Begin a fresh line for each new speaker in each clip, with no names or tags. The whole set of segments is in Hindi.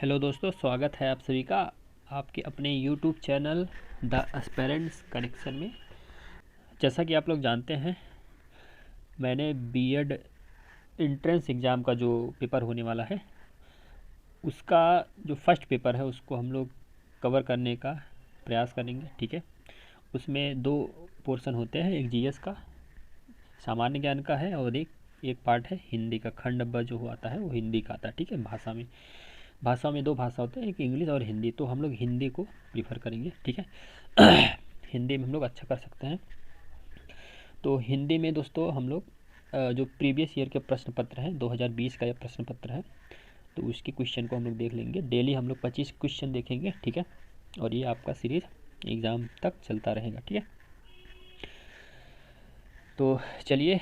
हेलो दोस्तों, स्वागत है आप सभी का आपके अपने YouTube channel the aspirants connection में। जैसा कि आप लोग जानते हैं, मैंने बीएड एंट्रेंस एग्ज़ाम का जो पेपर होने वाला है उसका जो फर्स्ट पेपर है उसको हम लोग कवर करने का प्रयास करेंगे। ठीक है, उसमें दो पोर्शन होते हैं, एक जीएस का सामान्य ज्ञान का है और एक पार्ट है हिंदी का। खंड ब जो आता है वो हिंदी का आता है। ठीक है, भाषा में दो भाषा होते हैं, एक इंग्लिश और हिंदी। तो हम लोग हिंदी को प्रीफर करेंगे। ठीक है हिंदी में हम लोग अच्छा कर सकते हैं। तो हिंदी में दोस्तों हम लोग जो प्रीवियस ईयर के प्रश्न पत्र हैं, 2020 का यह प्रश्न पत्र है, तो उसके क्वेश्चन को हम लोग देख लेंगे। डेली हम लोग 25 क्वेश्चन देखेंगे। ठीक है, और ये आपका सीरीज एग्ज़ाम तक चलता रहेगा। ठीक है, तो चलिए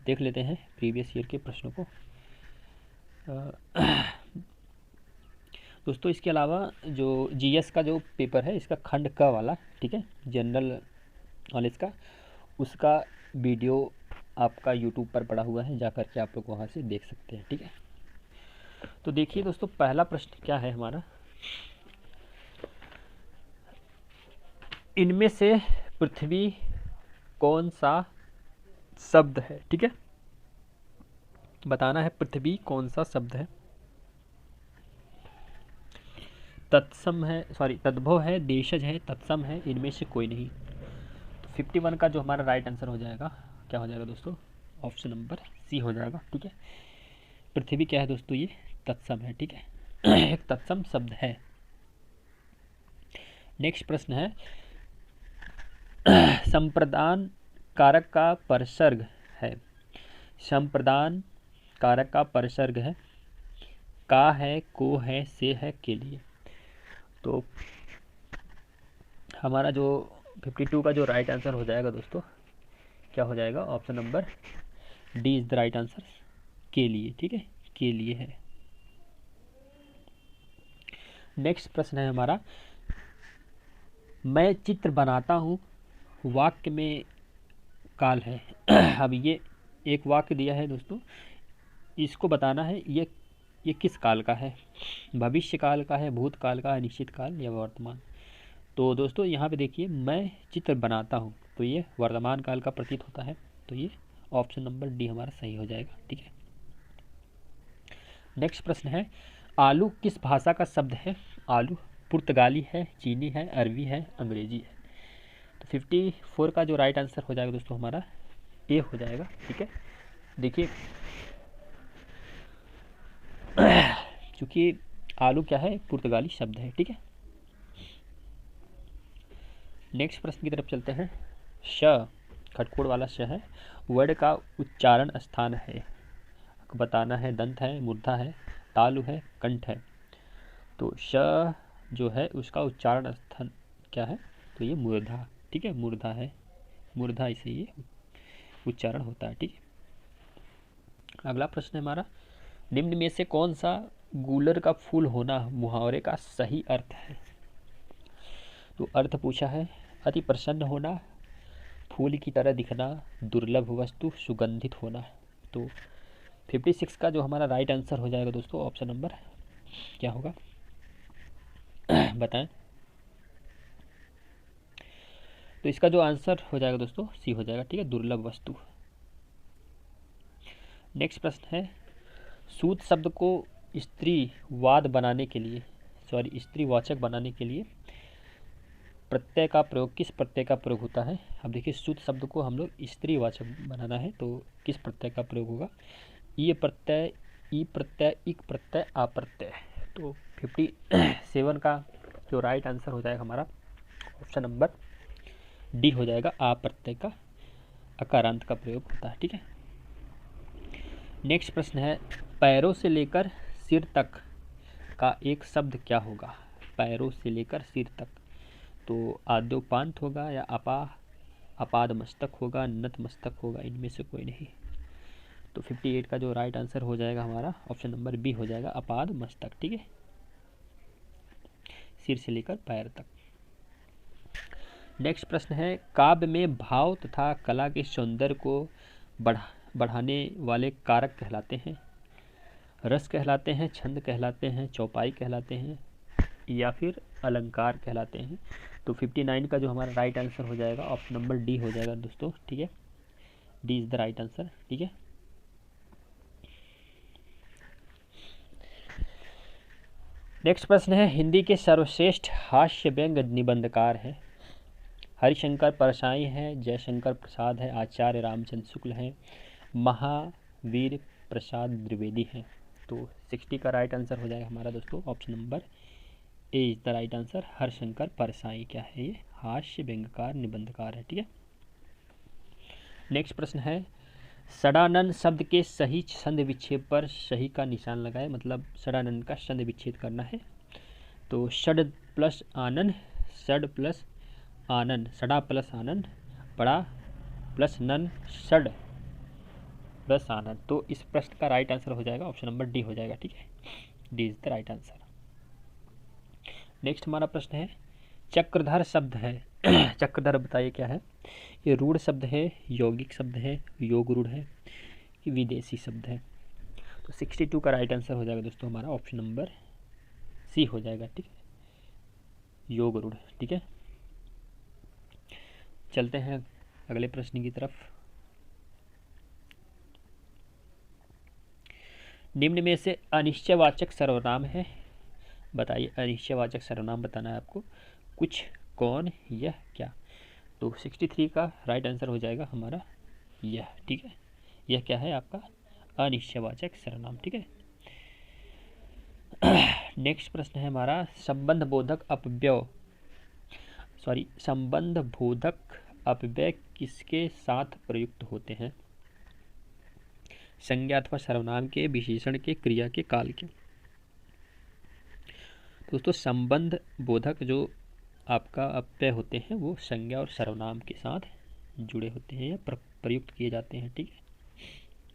देख लेते हैं प्रीवियस ईयर के प्रश्नों को। दोस्तों इसके अलावा जो जीएस का जो पेपर है, इसका खंड क वाला, ठीक है, जनरल नॉलेज का, उसका वीडियो आपका यूट्यूब पर पड़ा हुआ है, जा कर के आप लोग वहाँ से देख सकते हैं। ठीक है, तो देखिए दोस्तों, पहला प्रश्न क्या है हमारा, इनमें से पृथ्वी कौन सा शब्द है। ठीक है, बताना है पृथ्वी कौन सा शब्द है। तत्सम है, सॉरी तद्भव है, देशज है, तत्सम है, इनमें से कोई नहीं। तो 51 का जो हमारा राइट आंसर हो जाएगा, क्या हो जाएगा दोस्तों, ऑप्शन नंबर सी हो जाएगा। ठीक है, पृथ्वी क्या है दोस्तों, ये तत्सम है। ठीक है एक तत्सम शब्द है। नेक्स्ट प्रश्न है, संप्रदान कारक का परसर्ग है। संप्रदान कारक का परसर्ग है, का है, को है, से है, के लिए। तो हमारा जो 52 का जो राइट आंसर हो जाएगा दोस्तों, क्या हो जाएगा, option number D is the right answer, के लिए। ठीक है, के लिए है। नेक्स्ट प्रश्न है हमारा, मैं चित्र बनाता हूँ, वाक्य में काल है। अब ये एक वाक्य दिया है दोस्तों, इसको बताना है ये किस काल का है, भविष्य काल का है, भूतकाल का है, निश्चित काल या वर्तमान। तो दोस्तों यहाँ पे देखिए, मैं चित्र बनाता हूँ, तो ये वर्तमान काल का प्रतीत होता है, तो ये ऑप्शन नंबर डी हमारा सही हो जाएगा। ठीक है, नेक्स्ट प्रश्न है, आलू किस भाषा का शब्द है। आलू पुर्तगाली है, चीनी है, अरबी है, अंग्रेजी है। तो 54 का जो राइट आंसर हो जाएगा दोस्तों हमारा ए हो जाएगा। ठीक है, देखिए चूँकि आलू क्या है, पुर्तगाली शब्द है। ठीक है, नेक्स्ट प्रश्न की तरफ चलते हैं। श खटकोड़ वाला श है, वर्ड का उच्चारण स्थान है, बताना है दंत है, मूर्धा है, तालु है, कंठ है। तो श जो है उसका उच्चारण स्थान क्या है, तो ये मूर्धा। ठीक है, मूर्धा है, मूर्धा इसे ये उच्चारण होता है। ठीक है, अगला प्रश्न है हमारा, निम्न में से कौन सा गूलर का फूल होना मुहावरे का सही अर्थ है। तो अर्थ पूछा है, अति प्रसन्न होना, फूल की तरह दिखना, दुर्लभ वस्तु, सुगंधित होना। तो 56 का जो हमारा राइट आंसर हो जाएगा दोस्तों, ऑप्शन नंबर क्या होगा बताएं। तो इसका जो आंसर हो जाएगा दोस्तों सी हो जाएगा। ठीक है, दुर्लभ वस्तु। नेक्स्ट प्रश्न है, सूत शब्द को स्त्रीवाद बनाने के लिए, सॉरी स्त्रीवाचक बनाने के लिए प्रत्यय का प्रयोग, किस प्रत्यय का प्रयोग होता है। अब देखिए, सूत शब्द को हम लोग स्त्रीवाचक बनाना है, तो किस प्रत्यय का प्रयोग होगा, ये प्रत्यय, ई प्रत्यय, इक प्रत्यय, आ प्रत्यय। तो 57 का जो राइट आंसर हो जाएगा हमारा, ऑप्शन नंबर डी हो जाएगा, आ प्रत्यय का अकारांत का प्रयोग होता है। ठीक है, नेक्स्ट प्रश्न है, पैरों से लेकर सिर तक का एक शब्द क्या होगा। पैरों से लेकर सिर तक, तो आद्योपांत होगा या अपाद मस्तक होगा, नत मस्तक होगा, इनमें से कोई नहीं। तो 58 का जो राइट आंसर हो जाएगा हमारा, ऑप्शन नंबर बी हो जाएगा, अपाद मस्तक। ठीक है, सिर से लेकर पैर तक। नेक्स्ट प्रश्न है, काव्य में भाव तथा कला के सौंदर्य को बढ़ाने वाले कारक कहलाते हैं। रस कहलाते हैं, छंद कहलाते हैं, चौपाई कहलाते हैं, या फिर अलंकार कहलाते हैं। तो 59 का जो हमारा राइट आंसर हो जाएगा ऑप्शन नंबर डी हो जाएगा दोस्तों, ठीक है। D is the right answer, ठीक है। नेक्स्ट प्रश्न है, हिंदी के सर्वश्रेष्ठ हास्य व्यंग निबंधकार हैं। हरिशंकर परसाई हैं, जयशंकर प्रसाद है, आचार्य रामचंद्र शुक्ल हैं, महावीर प्रसाद द्विवेदी हैं। तो 60 का राइट आंसर हो जाएगा हमारा दोस्तों option number A is the right answer. Harishankar Parsai क्या है, ये हास्य व्यंगकार निबंधकार है, ठीक है। नेक्स्ट प्रश्न है, षडानन शब्द के सही छंद विच्छेद पर सही का निशान लगाए, मतलब षडानन का छंद विच्छेद करना है। तो षड प्लस आनन, षड प्लस आनन, षडा प्लस आनन, पड़ा प्लस नन, षड प्लस आनन। तो इस प्रश्न का राइट आंसर हो जाएगा ऑप्शन नंबर डी हो जाएगा, ठीक है। D is the right answer. Next हमारा प्रश्न है, चक्रधर शब्द है चक्रधर बताइए क्या है, ये रूढ़ शब्द है, यौगिक शब्द है, योग रूढ़ है, कि विदेशी शब्द है। तो 62 का राइट आंसर हो जाएगा दोस्तों हमारा ऑप्शन नंबर सी हो जाएगा, ठीक है, योग रूढ़, ठीक है। चलते हैं अगले प्रश्न की तरफ। निम्न में से अनिश्चयवाचक सर्वनाम है, बताइए अनिश्चयवाचक सर्वनाम बताना है आपको, कुछ, कौन, यह, क्या। तो 63 का राइट आंसर हो जाएगा हमारा यह, ठीक है। यह क्या है आपका अनिश्चयवाचक सर्वनाम, ठीक है। नेक्स्ट प्रश्न है हमारा, संबंध बोधक अपव्यय किसके साथ प्रयुक्त होते हैं, संज्ञा अथवा सर्वनाम के, विशेषण के, क्रिया के, काल के। दोस्तों संबंध बोधक जो आपका अपव्यय होते हैं वो संज्ञा और सर्वनाम के साथ जुड़े होते हैं या प्रयुक्त किए जाते हैं, ठीक है।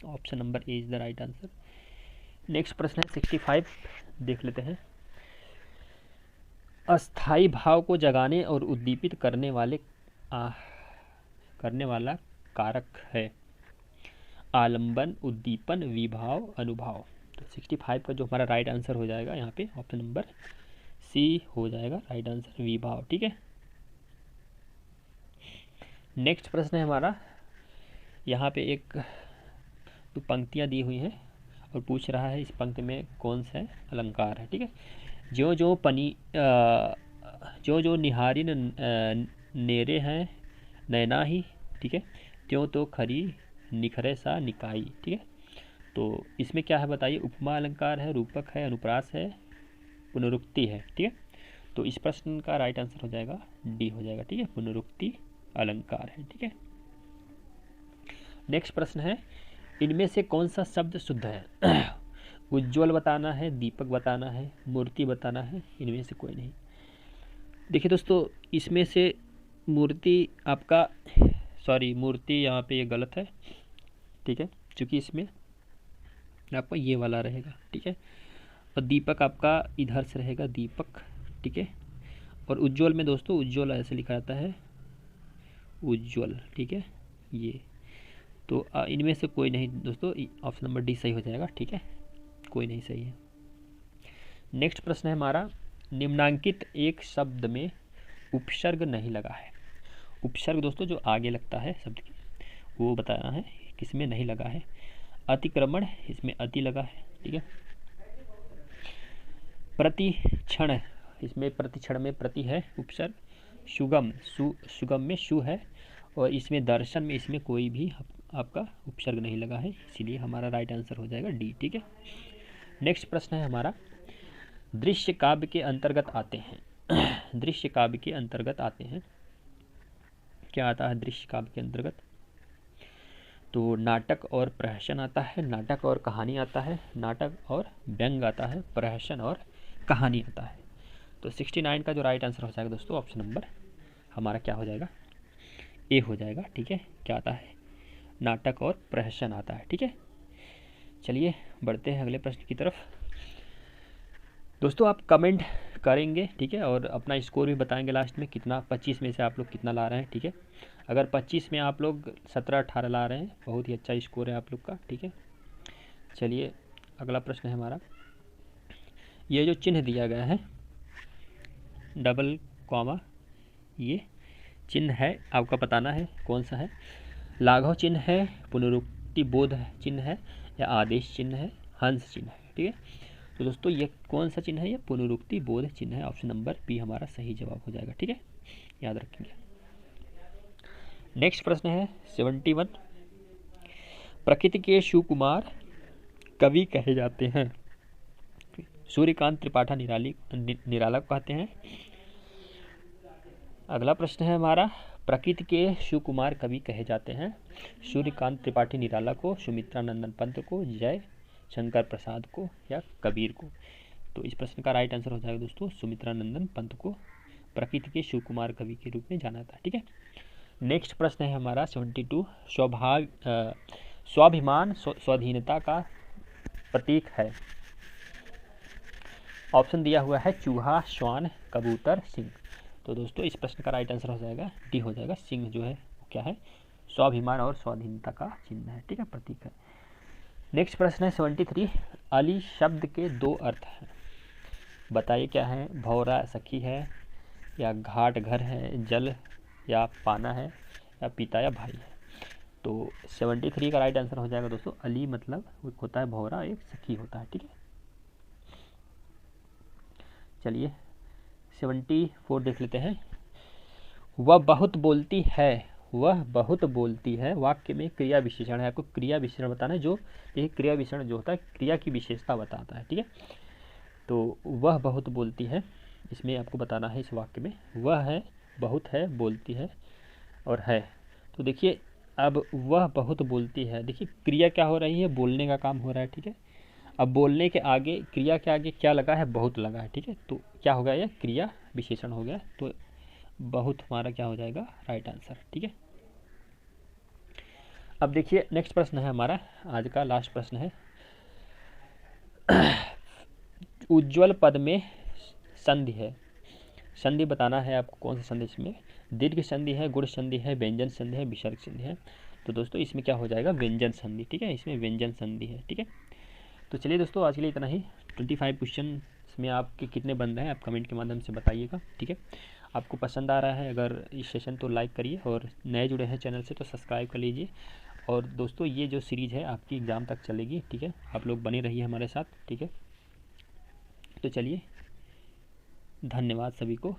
Option number A is the right answer. Next प्रश्न है 65, देख लेते हैं। अस्थाई भाव को जगाने और उद्दीपित करने वाला कारक है, आलंबन, उद्दीपन, विभाव, अनुभाव। तो 65 का जो हमारा राइट आंसर हो जाएगा यहाँ पे ऑप्शन नंबर सी हो जाएगा राइट आंसर, विभाव, ठीक है। नेक्स्ट प्रश्न है हमारा, यहाँ पे एक तो पंक्तियाँ दी हुई हैं और पूछ रहा है इस पंक्ति में कौन सा अलंकार है, ठीक है। जो जो निहारी नेरे हैं नैना ही, ठीक है, त्यों तो खरी निखरे सा निकाई, ठीक है। तो इसमें क्या है बताइए, उपमा अलंकार है, रूपक है, अनुप्रास है, पुनरुक्ति है, ठीक है। तो इस प्रश्न का राइट आंसर हो जाएगा डी हो जाएगा, ठीक है, पुनरुक्ति अलंकार है, ठीक है। नेक्स्ट प्रश्न है, इनमें से कौन सा शब्द शुद्ध है उज्ज्वल बताना है, दीपक बताना है, मूर्ति बताना है, इनमें से कोई नहीं। देखिए दोस्तों इसमें से मूर्ति आपका मूर्ति यहाँ पे ये गलत है, ठीक है, क्योंकि इसमें आपका ये वाला रहेगा, ठीक है। और दीपक आपका इधर से रहेगा दीपक, ठीक है। और उज्ज्वल में दोस्तों उज्ज्वल ऐसे लिखा जाता है उज्ज्वल, ठीक है, ये। तो इनमें से कोई नहीं दोस्तों, ऑप्शन नंबर डी सही हो जाएगा, ठीक है, कोई नहीं सही है। नेक्स्ट प्रश्न है हमारा, निम्नांकित एक शब्द में उपसर्ग नहीं लगा है। उपसर्ग दोस्तों जो आगे लगता है शब्द की वो बताना है, किसमें नहीं लगा है। अतिक्रमण, इसमें अति लगा है, ठीक है। प्रतिक्षण, इसमें प्रतिक्षण में प्रति है उपसर्ग। सुगम, सुगम में सु है। और इसमें दर्शन में इसमें कोई भी आपका उपसर्ग नहीं लगा है, इसीलिए हमारा राइट आंसर हो जाएगा डी, ठीक है। नेक्स्ट प्रश्न है हमारा, दृश्य काव्य के अंतर्गत आते हैं दृश्य काव्य के अंतर्गत आते हैं, क्या आता है दृश्य काव्य के अंतर्गत। तो नाटक और प्रहसन आता है, नाटक और कहानी आता है, नाटक और व्यंग आता है, प्रहसन और कहानी आता है। तो 69 का जो राइट आंसर हो जाएगा दोस्तों ऑप्शन नंबर हमारा क्या हो जाएगा, ए हो जाएगा, ठीक है। क्या आता है, नाटक और प्रहसन आता है, ठीक है। चलिए बढ़ते हैं अगले प्रश्न की तरफ। दोस्तों आप कमेंट करेंगे, ठीक है, और अपना स्कोर भी बताएंगे लास्ट में कितना, 25 में से आप लोग कितना ला रहे हैं, ठीक है। अगर 25 में आप लोग 17-18 ला रहे हैं, बहुत ही अच्छा स्कोर है आप लोग का, ठीक है। चलिए अगला प्रश्न है हमारा, ये जो चिन्ह दिया गया है डबल कॉमा, ये चिन्ह है, आपका बताना है कौन सा है। लाघव चिन्ह है, पुनरुक्ति बोध चिन्ह है, या आदेश चिन्ह है, हंस चिन्ह है। ठीक है, तो दोस्तों ये कौन सा चिन्ह है? ये पुनरुक्ति बोध चिन्ह है। ऑप्शन नंबर बी हमारा सही जवाब हो जाएगा। ठीक है, याद रखेंगे। नेक्स्ट प्रश्न है 71, प्रकृति के सुकुमार कवि कहे जाते हैं? सूर्यकांत त्रिपाठी निराला को कहते हैं। अगला प्रश्न है हमारा, प्रकृति के सुकुमार कवि कहे जाते हैं? सूर्यकांत त्रिपाठी निराला को, सुमित्रा नंदन पंत को, जय शंकर प्रसाद को, या कबीर को? तो इस प्रश्न का राइट आंसर हो जाएगा दोस्तों सुमित्रा नंदन पंत को प्रकृति के सुकुमार कवि के रूप में जाना था। ठीक है, नेक्स्ट प्रश्न है हमारा 72, स्वाभिमान स्वाधीनता का प्रतीक है? ऑप्शन दिया हुआ है चूहा, श्वान, कबूतर, सिंह। तो दोस्तों इस प्रश्न का राइट आंसर हो जाएगा डी हो जाएगा, सिंह जो है वो क्या है? स्वाभिमान और स्वाधीनता का चिन्ह है। ठीक है, प्रतीक है। नेक्स्ट प्रश्न है 73, अली शब्द के दो अर्थ हैं, बताइए क्या है? भौरा सखी है, या घाट घर है, जल या पाना है, या पिता या भाई है? तो 73 का राइट आंसर हो जाएगा दोस्तों अली मतलब होता है भौरा, एक सखी होता है। ठीक है, चलिए 74 देख लेते हैं। वह बहुत बोलती है, वह बहुत बोलती है वाक्य में क्रिया विशेषण है। आपको क्रिया विशेषण बताना है, जो ये क्रिया विशेषण जो होता है क्रिया की विशेषता बताता है। ठीक है, तो वह बहुत बोलती है, इसमें आपको बताना है इस वाक्य में वह है, बहुत है, बोलती है और है। तो देखिए अब वह बहुत बोलती है, देखिए क्रिया क्या हो रही है? बोलने का काम हो रहा है। ठीक है, अब बोलने के आगे क्रिया के आगे क्या लगा है? बहुत लगा है। ठीक है, तो क्या हो गया? ये क्रिया विशेषण हो गया, तो बहुत हमारा क्या हो जाएगा? Right answer. ठीक है, अब देखिए नेक्स्ट प्रश्न है हमारा, आज का लास्ट प्रश्न है। उज्ज्वल पद में संधि है, संधि बताना है आपको कौन सा संधि? इसमें दीर्घ संधि है, गुण संधि है, व्यंजन संधि है, विसर्ग संधि है। तो दोस्तों इसमें क्या हो जाएगा? व्यंजन संधि। ठीक है, इसमें व्यंजन संधि है। ठीक है, तो चलिए दोस्तों आज के लिए इतना ही। 25 क्वेश्चन में आपके कितने बन रहे हैं आप कमेंट के माध्यम से बताइएगा। ठीक है, आपको पसंद आ रहा है अगर इस सेशन तो लाइक करिए, और नए जुड़े हैं चैनल से तो सब्सक्राइब कर लीजिए। और दोस्तों ये जो सीरीज़ है आपकी एग्ज़ाम तक चलेगी। ठीक है, आप लोग बने रहिए हमारे साथ। ठीक है, तो चलिए धन्यवाद सभी को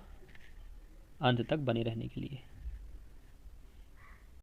अंत तक बने रहने के लिए।